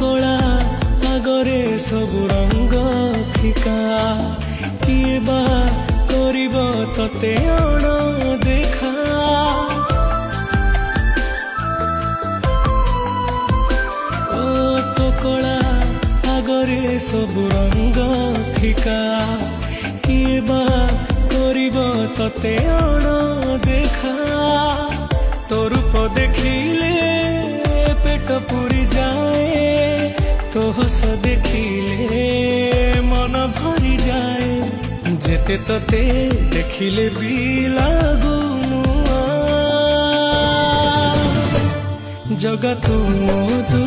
कला आगरे सबु रंग फिका किए बा करिब तते अण देखा ओ तो कला आगरे सबु रंग फिका किए बा करिब तते अण देखा तो रूप देखिले पेट पूरी जाए तो हस देखिले मन भरी जाए जेते तते देखिले भी लागू जगत मधु